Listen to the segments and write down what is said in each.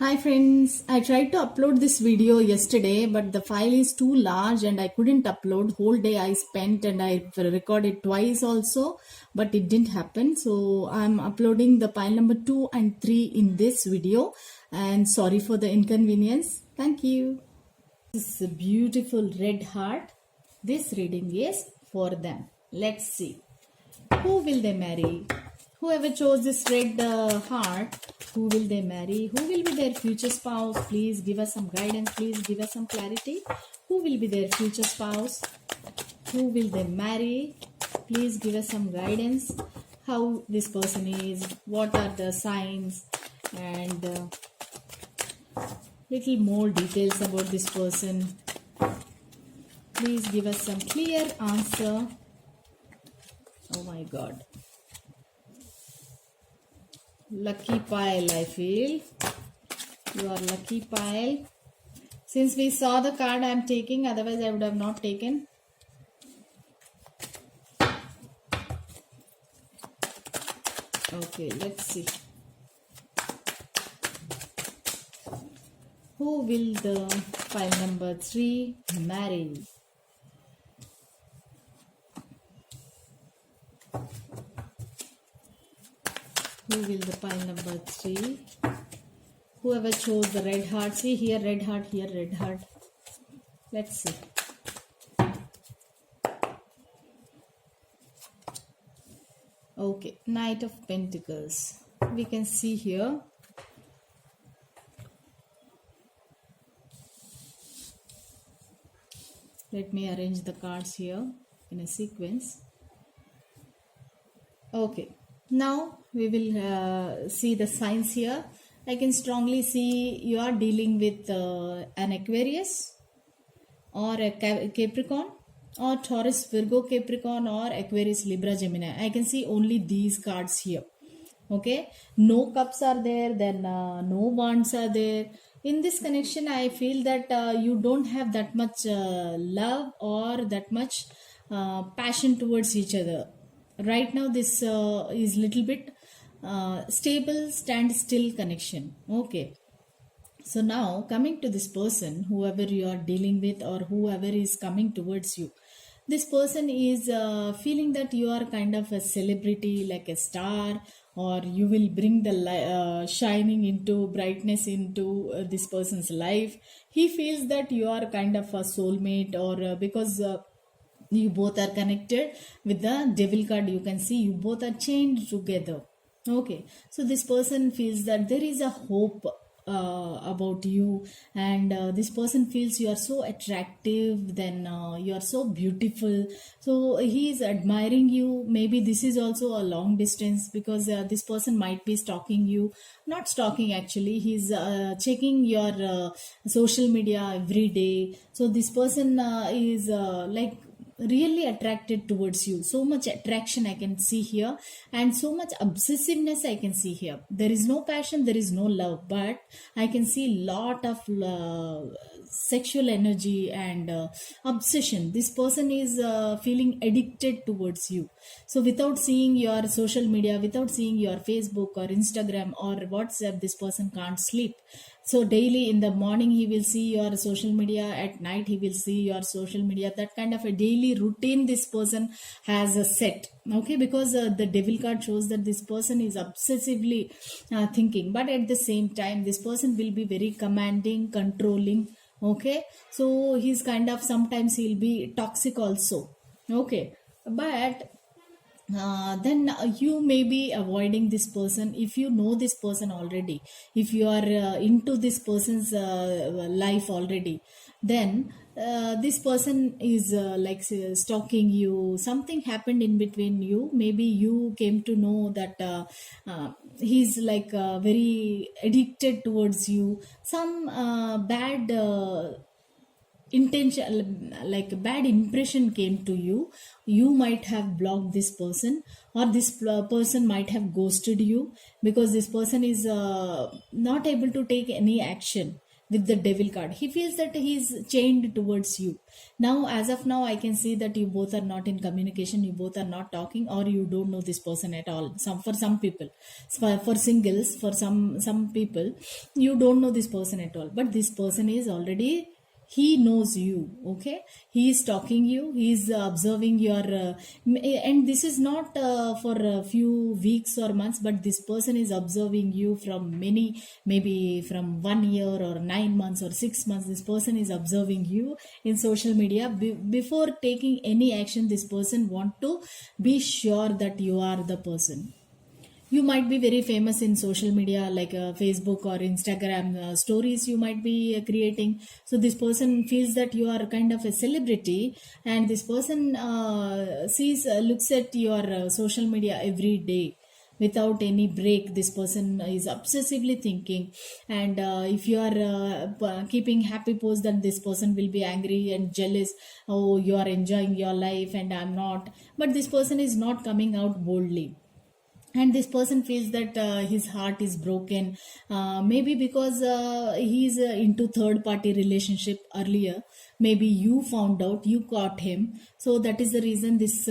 Hi friends, I tried to upload this video yesterday but the file is too large and I couldn't upload. Whole day I spent and I recorded twice also but it didn't happen. So I'm uploading the file number 2 and 3 in this video and sorry for the inconvenience. Thank you. This is a beautiful red heart. This reading is for them. Let's see. Who will they marry? Whoever chose this red heart, who will they marry? Who will be their future spouse? Please give us some guidance. Please give us some clarity. Who will be their future spouse? Who will they marry? Please give us some guidance. How this person is? What are the signs? And little more details about this person. Please give us some clear answer. Oh my God. Lucky pile, I feel. You are lucky pile. Since we saw the card I am taking, otherwise I would have not taken. Okay, let's see. Who will the pile number 3 marry? Who will the pile number 3? Whoever chose the red heart. See here red heart, here red heart. Let's see. Okay, Knight of Pentacles. We can see here. Let me arrange the cards here in a sequence. Okay. Now we will see the signs here. I can strongly see you are dealing with an Aquarius or a Capricorn or Taurus, Virgo, Capricorn or Aquarius, Libra, Gemini. I can see only these cards here. Okay. No cups are there. Then no wands are there. In this connection, I feel that you don't have that much love or that much passion towards each other. Right now this is little bit stable, stand still connection. Okay, so now coming to this person, whoever you are dealing with or whoever is coming towards you, this person is feeling that you are kind of a celebrity, like a star, or you will bring the shining into brightness into this person's life. He feels that you are kind of a soulmate, or because you both are connected with the devil card. You can see you both are chained together. Okay, so this person feels that there is a hope about you, and this person feels you are so attractive, then you are so beautiful, so he is admiring you. Maybe this is also a long distance, because this person might be stalking you. Not stalking, actually he's checking your social media every day. So this person is like really attracted towards you. So much attraction I can see here, and so much obsessiveness I can see here. There is no passion, there is no love, but I can see lot of sexual energy and obsession. This person is feeling addicted towards you. So without seeing your social media, without seeing your Facebook or Instagram or WhatsApp, this person can't sleep. So daily in the morning he will see your social media, at night he will see your social media. That kind of a daily routine this person has a set. Okay, because the devil card shows that this person is obsessively thinking, but at the same time this person will be very commanding, controlling. Okay, so he's kind of, sometimes he'll be toxic also. Okay, but then you may be avoiding this person. If you know this person already, if you are into this person's life already, then this person is like stalking you. Something happened in between you. Maybe you came to know that he's like very addicted towards you. Some bad intention, like a bad impression came to you. You might have blocked this person, or this person might have ghosted you, because this person is not able to take any action. with the devil card. He feels that he's chained towards you. Now, as of now, I can see that you both are not in communication, you both are not talking, or you don't know this person at all. For some people, for singles, for some people, you don't know this person at all. But this person is already, he knows you. Okay, he is talking you, he is observing your and this is not for a few weeks or months, but this person is observing you from many, maybe from 1 year or 9 months or 6 months. This person is observing you in social media. Before taking any action, this person want to be sure that you are the person. You might be very famous in social media, like Facebook or Instagram stories you might be creating. So this person feels that you are kind of a celebrity, and this person looks at your social media every day without any break. This person is obsessively thinking, and if you are keeping happy posts, then this person will be angry and jealous. Oh, you are enjoying your life and I'm not. But this person is not coming out boldly, and this person feels that his heart is broken, maybe because he's into third party relationship earlier. Maybe you found out, you caught him, so that is the reason this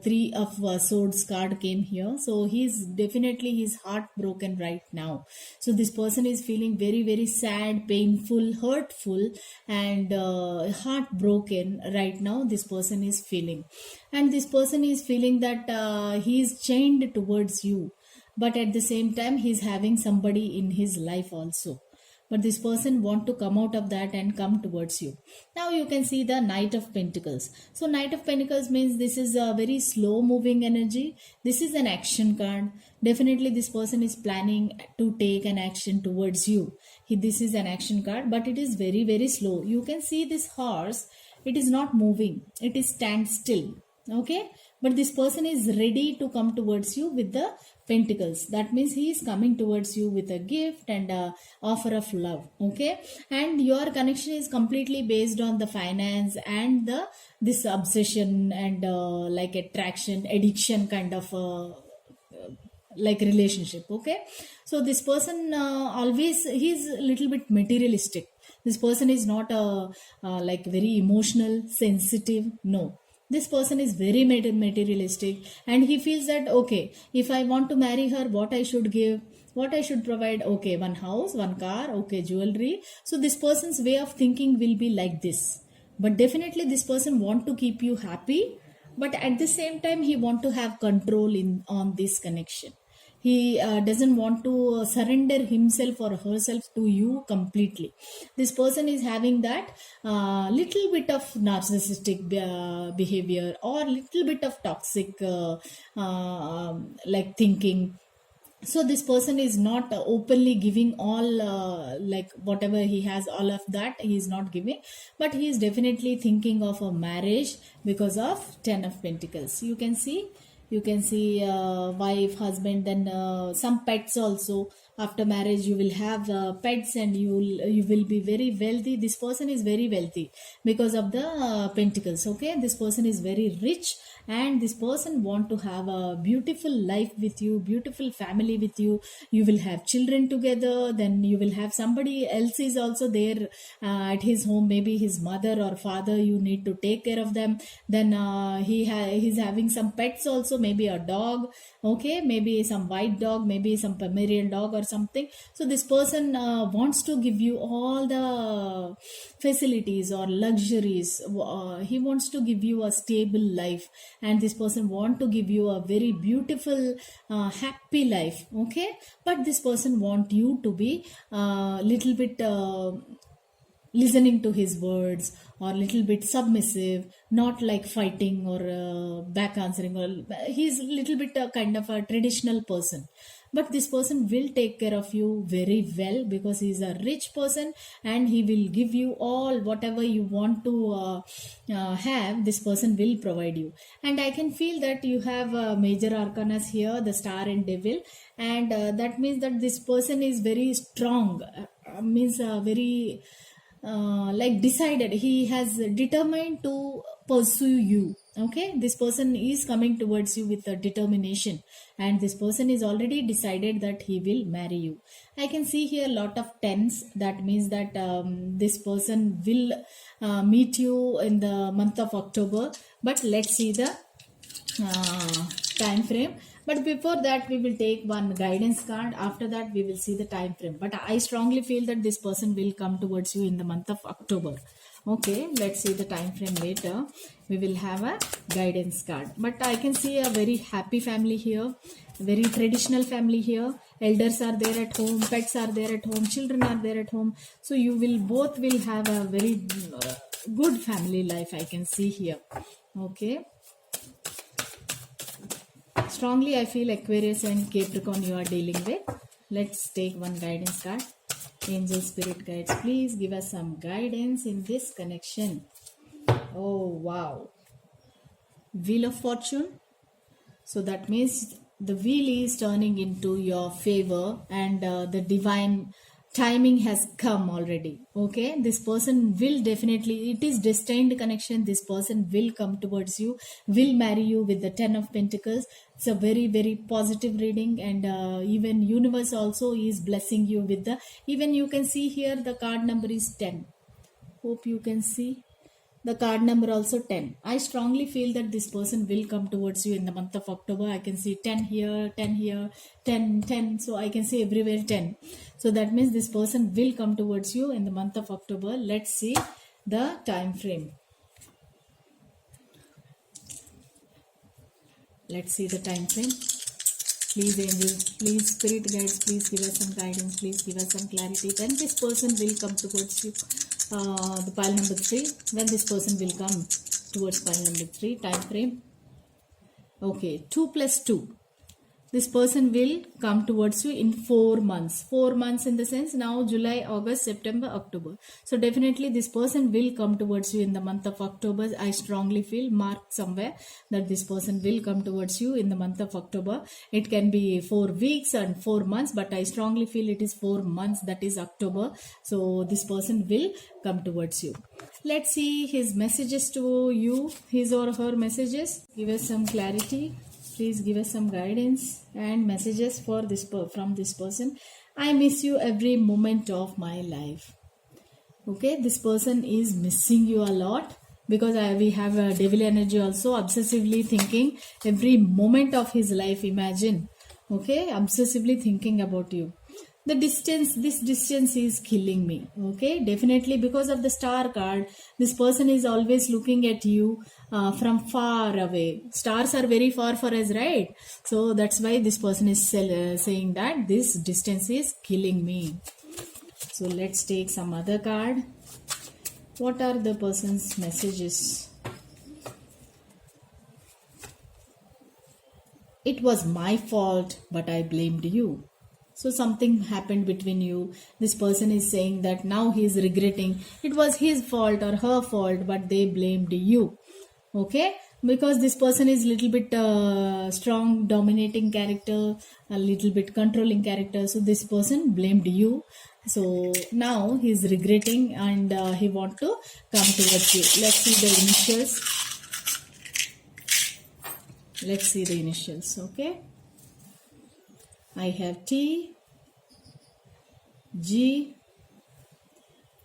three of swords card came here. So he's definitely, his heart broken right now. So this person is feeling very very sad, painful, hurtful, and heartbroken right now. This person is feeling, and this person is feeling that he is chained towards you, but at the same time he's having somebody in his life also. But this person want to come out of that and come towards you. Now you can see the Knight of Pentacles. So Knight of Pentacles means this is a very slow moving energy. This is an action card. Definitely this person is planning to take an action towards you. This is an action card, but it is very very slow. You can see this horse, it is not moving, it is stand still. Okay, but this person is ready to come towards you with the pentacles. That means he is coming towards you with a gift and a offer of love. Okay, and your connection is completely based on the finance and the this obsession and like attraction, addiction kind of like relationship. Okay, so this person always, he's a little bit materialistic. This person is not like very emotional, sensitive. No, this person is very materialistic, and he feels that okay, if I want to marry her, what I should give, what I should provide. Okay, one house, one car, okay, jewelry. So this person's way of thinking will be like this. But definitely this person want to keep you happy, but at the same time he want to have control in on this connection. He doesn't want to surrender himself or herself to you completely. This person is having that little bit of narcissistic behavior, or little bit of toxic like thinking. So this person is not openly giving all like whatever he has, all of that he is not giving, but he is definitely thinking of a marriage because of 10 of Pentacles. You can see, you can see wife, husband, then some pets also. After marriage you will have pets, and you will be very wealthy. This person is very wealthy because of the pentacles. Okay, this person is very rich, and this person want to have a beautiful life with you, beautiful family with you. You will have children together, then you will have somebody else is also there at his home, maybe his mother or father. You need to take care of them. Then he's having some pets also, maybe a dog. Okay, maybe some white dog, maybe some Pomeranian dog or something. So this person wants to give you all the facilities or luxuries. He wants to give you a stable life, and this person want to give you a very beautiful happy life. Okay, but this person want you to be little bit listening to his words, or little bit submissive, not like fighting or back answering, or he's little bit kind of a traditional person. But this person will take care of you very well, because he's a rich person, and he will give you all whatever you want to have. This person will provide you. And I can feel that you have major arcanas here, the Star and Devil, and that means that this person is very strong, means very like decided, he has determined to pursue you. Okay, this person is coming towards you with a determination, and this person is already decided that he will marry you. I can see here a lot of tens. That means that this person will meet you in the month of October. But let's see the time frame. But before that, we will take one guidance card. After that, we will see the time frame. But I strongly feel that this person will come towards you in the month of October. Okay, let's see the time frame later. We will have a guidance card. But I can see a very happy family here, very traditional family here. Elders are there at home, pets are there at home, children are there at home. So you will both will have a very good family life, I can see here. Okay. Strongly I feel Aquarius and Capricorn you are dealing with. Let's take one guidance card. Angel Spirit Guides, please give us some guidance in this connection. Oh wow. Wheel of Fortune. So that means the wheel is turning into your favor, and the divine timing has come already. Okay, this person will definitely, it is destined connection. This person will come towards you, will marry you with the 10 of Pentacles. It's a very very positive reading, and even universe also is blessing you with the, even you can see here the card number is 10. Hope you can see the card number also 10. I strongly feel that this person will come towards you in the month of October. I can see 10 here, 10 here, 10, 10. So I can see everywhere 10. So that means this person will come towards you in the month of October. Let's see the time frame. Let's see the time frame. Please angels, please spirit guides, please give us some guidance, please give us some clarity. When this person will come towards you, the pile number 3, when this person will come towards pile number 3, time frame. Okay, 2 plus 2. This person will come towards you in 4 months. 4 months in the sense now July, August, September, October. So definitely this person will come towards you in the month of October. I strongly feel, mark somewhere, that this person will come towards you in the month of October. It can be 4 weeks and 4 months, but I strongly feel it is 4 months, that is October. So this person will come towards you. Let's see his messages to you, his or her messages. Give us some clarity. Please give us some guidance and messages for this from this person. I miss you every moment of my life. Okay, this person is missing you a lot, because we have a devil energy also, obsessively thinking every moment of his life. Imagine, okay, obsessively thinking about you. The distance, this distance is killing me. Okay, definitely because of the star card, this person is always looking at you from far away. Stars are very far for us, right? So that's why this person is saying that this distance is killing me. So let's take some other card. What are the person's messages? It was my fault, but I blamed you. So something happened between you. This person is saying that now he is regretting. It was his fault or her fault, but they blamed you. Okay, because this person is little bit strong, dominating character, a little bit controlling character. So this person blamed you. So now he is regretting, and he want to come towards you. Let's see the initials. Let's see the initials. Okay, I have T, G,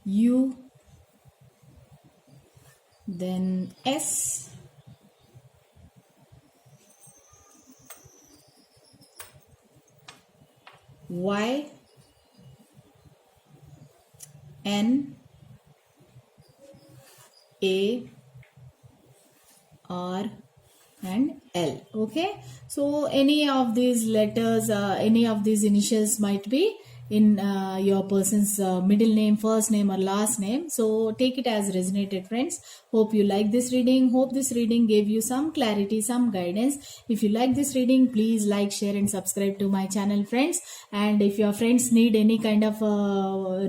U, then S, Y, N, A, R, and L. Okay, so any of these letters, any of these initials might be in your person's middle name, first name or last name. So take it as resonated, friends. Hope you like this reading. Hope this reading gave you some clarity, some guidance. If you like this reading, please like, share and subscribe to my channel, friends. And if your friends need any kind of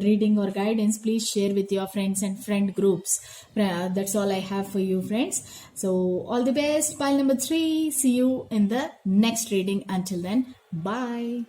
reading or guidance, please share with your friends and friend groups. That's all I have for you, friends. So all the best. Pile number 3. See you in the next reading. Until then, bye.